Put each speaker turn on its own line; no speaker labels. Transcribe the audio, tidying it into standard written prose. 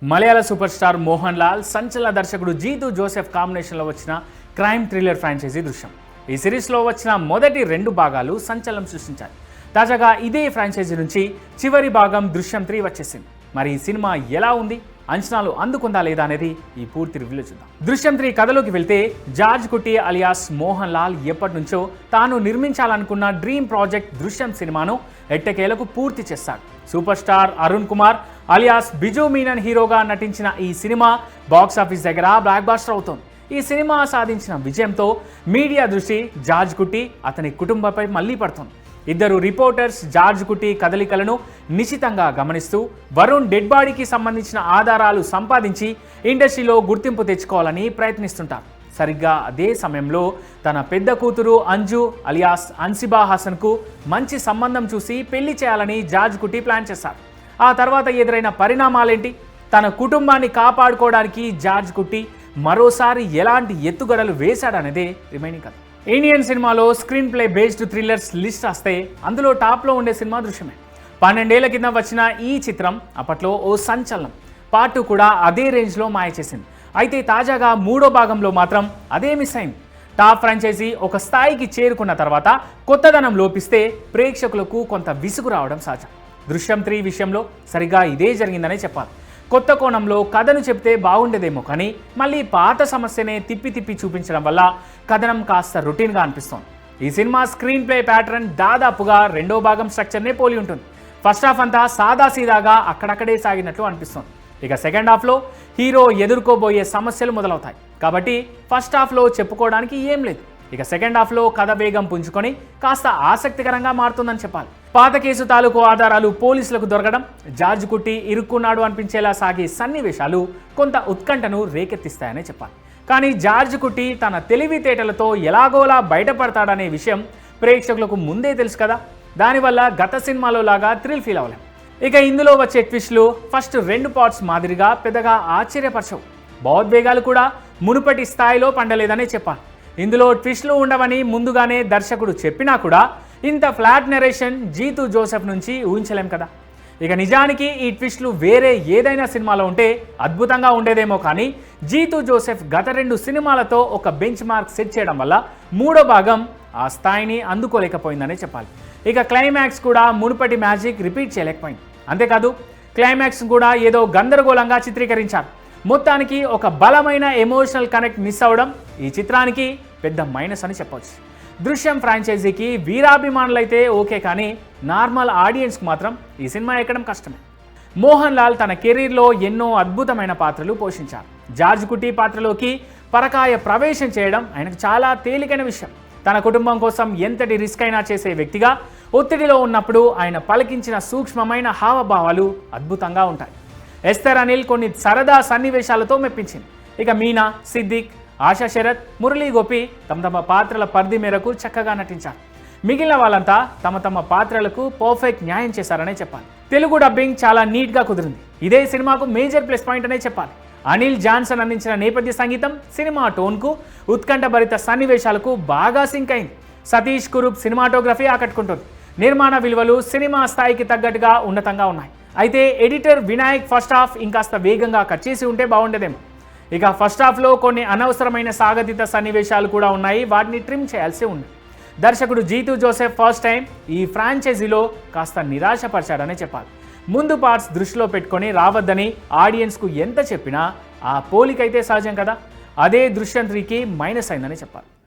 మలయాళ super star Mohan Lal సంచలన దర్శకుడు Jitu Joseph కాంబినేషన్లో వచ్చిన క్రైమ్ థ్రిల్లర్ ఫ్రాంచైజీ దృశ్యం. ఈ సిరీస్లో వచ్చిన మొదటి 2 భాగాలు సంచలనం సృష్టించాయి. తాజాగా ఇదే ఫ్రాంచైజీ నుంచి చివరి భాగం దృశ్యం 3 వచ్చేసింది. మరి ఈ సినిమా ఎలా ఉంది, అంచనాలు అందుకుందా లేదా అనేది ఈ పూర్తి రివ్యూలో చూద్దాం. దృశ్యం 3 కథలోకి వెళ్తే జార్జ్ కుట్టి అలియాస్ మోహన్ లాల్ ఎప్పటి నుంచో తాను నిర్మించాలనుకున్న డ్రీమ్ ప్రాజెక్ట్ దృశ్యం సినిమాను ఎట్టకేలకు పూర్తి చేస్తాడు. Super star Arun Kumar alias Biju Menon హీరోగా నటించిన ఈ సినిమా బాక్సాఫీస్ దగ్గర బ్లాక్ బాస్టర్ అవుతోంది. ఈ సినిమా సాధించిన విజయంతో మీడియా దృష్టి జార్జ్ కుట్టి అతని కుటుంబంపై మళ్లీ పడుతోంది. ఇద్దరు రిపోర్టర్స్ జార్జ్ కుట్టి కదలికలను నిశితంగా గమనిస్తూ వరుణ్ డెడ్ బాడీకి సంబంధించిన ఆధారాలు సంపాదించి ఇండస్ట్రీలో గుర్తింపు తెచ్చుకోవాలని ప్రయత్నిస్తుంటారు. సరిగ్గా అదే సమయంలో తన పెద్ద కూతురు అంజు అలియాస్ అన్సిబా హాసన్కు మంచి సంబంధం చూసి పెళ్లి చేయాలని జార్జ్ కుట్టి ప్లాన్ చేశారు. ఆ తర్వాత ఎదురైన పరిణామాలేంటి, తన కుటుంబాన్ని కాపాడుకోవడానికి జార్జ్ కుట్టి మరోసారి ఎలాంటి ఎత్తుగడలు వేశాడనేదే రిమైనింగ్ కథ. ఇండియన్ సినిమాలో screen play based thrillers list వస్తే అందులో టాప్లో ఉండే సినిమా దృశ్యమే. 12 ఏళ్ల కింద వచ్చిన ఈ చిత్రం అప్పట్లో ఓ సంచలనం. పార్ట్ 2 కూడా అదే రేంజ్లో మాయ చేసింది. అయితే తాజాగా 3వ భాగంలో మాత్రం అదే మిస్ అయింది. టాప్ ఫ్రాంచైజీ ఒక స్థాయికి చేరుకున్న తర్వాత కొత్తదనం లోపిస్తే ప్రేక్షకులకు కొంత విసుగు రావడం సహజం. దృశ్యం 3 విషయంలో సరిగా ఇదే జరిగిందనే చెప్పాలి. కొత్త కోణంలో కథను చెప్తే బాగుండేదేమో, కానీ మళ్ళీ పాత సమస్యనే తిప్పి తిప్పి చూపించడం వల్ల కథనం కాస్త రొటీన్గా అనిపిస్తోంది. ఈ సినిమా స్క్రీన్ ప్లే ప్యాటర్న్ దాదాపుగా 2వ భాగం స్ట్రక్చర్నే పోలి ఉంటుంది. ఫస్ట్ హాఫ్ అంతా సాదాసీదాగా అక్కడక్కడే సాగినట్లు అనిపిస్తోంది. ఇక సెకండ్ హాఫ్లో హీరో ఎదుర్కోబోయే సమస్యలు మొదలవుతాయి. కాబట్టి ఫస్ట్ హాఫ్లో చెప్పుకోవడానికి ఏం లేదు. ఇక సెకండ్ హాఫ్లో కథ వేగం పుంజుకొని కాస్త ఆసక్తికరంగా మారుతుందని చెప్పాలి. పాత కేసు తాలూకు ఆధారాలు పోలీసులకు దొరకడం, జార్జ్ కుట్టి ఇరుక్కున్నాడు అనిపించేలా సాగే సన్నివేశాలు కొంత ఉత్కంఠను రేకెత్తిస్తాయనే చెప్పాలి. కానీ జార్జ్ కుట్టి తన తెలివితేటలతో ఎలాగోలా బయటపడతాడనే విషయం ప్రేక్షకులకు ముందే తెలుసు కదా. దానివల్ల గత సినిమాలో లాగా థ్రిల్ ఫీల్ అవ్వలేం. ఇక ఇందులో వచ్చే ట్విస్టులు ఫస్ట్ 2 పార్ట్స్ మాదిరిగా పెద్దగా ఆశ్చర్యపరచవు. భావోద్వేగాలు కూడా మునుపటి స్థాయిలో పండలేదనే చెప్పాలి. ఇందులో ట్విస్టులు ఉండవని ముందుగానే దర్శకుడు చెప్పినా కూడా ఇంత ఫ్లాట్ నెరేషన్ జీతు జోసెఫ్ నుంచి ఊహించలేం కదా. ఇక నిజానికి ఈ ట్విస్టులు వేరే ఏదైనా సినిమాలో ఉంటే అద్భుతంగా ఉండేదేమో, కానీ జీతు జోసెఫ్ గత 2 సినిమాలతో ఒక బెంచ్ మార్క్ సెట్ చేయడం వల్ల 3వ భాగం ఆ స్థాయిని అందుకోలేకపోయిందనే చెప్పాలి. ఇక క్లైమాక్స్ కూడా మునుపటి మ్యాజిక్ రిపీట్ చేయలేకపోయింది. అంతేకాదు క్లైమాక్స్ కూడా ఏదో గందరగోళంగా చిత్రీకరించారు. మొత్తానికి ఒక బలమైన ఎమోషనల్ కనెక్ట్ మిస్ అవ్వడం ఈ చిత్రానికి పెద్ద మైనస్ అని చెప్పవచ్చు. దృశ్యం ఫ్రాంచైజీకి వీరాభిమానులైతే ఓకే, కానీ నార్మల్ ఆడియన్స్కి మాత్రం ఈ సినిమా ఎక్కడం కష్టమే. మోహన్ లాల్ తన కెరీర్లో ఎన్నో అద్భుతమైన పాత్రలు పోషించారు. జార్జ్ కుట్టి పాత్రలోకి పరకాయ ప్రవేశం చేయడం ఆయనకు చాలా తేలికైన విషయం. తన కుటుంబం కోసం ఎంతటి రిస్క్ అయినా చేసే వ్యక్తిగా ఒత్తిడిలో ఉన్నప్పుడు ఆయన పలికించిన సూక్ష్మమైన హావభావాలు అద్భుతంగా ఉంటాయి. ఎస్తర్ అనిల్ కొన్ని సరదా సన్నివేశాలతో మెప్పించింది. ఇక మీనా, సిద్దిక్, ఆశా శరత్, మురళీ గోపి తమ పాత్రల పరిధి మేరకు చక్కగా నటించారు. మిగిలిన వాళ్ళంతా తమ పాత్రలకు పర్ఫెక్ట్ న్యాయం చేశారనే చెప్పాలి. తెలుగు డబ్బింగ్ చాలా నీట్గా కుదిరింది. ఇదే సినిమాకు మేజర్ ప్లస్ పాయింట్ అనే చెప్పాలి. అనిల్ జాన్సన్ అందించిన నేపథ్య సంగీతం సినిమా టోన్కు, ఉత్కంఠభరిత సన్నివేశాలకు బాగా సింక్ అయింది. సతీష్ కురూప్ సినిమాటోగ్రఫీ ఆకట్టుకుంటుంది. నిర్మాణ విలువలు సినిమా స్థాయికి తగ్గట్టుగా ఉన్నతంగా ఉన్నాయి. అయితే ఎడిటర్ వినాయక్ ఫస్ట్ హాఫ్ ఇంకాస్త వేగంగా కట్ చేసి ఉంటే బాగుండేదేమో. ఇక ఫస్ట్ హాఫ్లో కొన్ని అనవసరమైన సాగతీత సన్నివేశాలు కూడా ఉన్నాయి. వాటిని ట్రిమ్ చేయాల్సి ఉంది. దర్శకుడు జీతు జోసెఫ్ ఫస్ట్ టైం ఈ ఫ్రాంచైజీలో కాస్త నిరాశపరిచాడనే చెప్పాలి. ముందు పార్ట్స్ దృష్టిలో పెట్టుకొని రావద్దని ఆడియన్స్కు ఎంత చెప్పినా ఆ పోలికైతే సహజం కదా. అదే దృశ్యం 3కి మైనస్ అయిందని చెప్పాలి.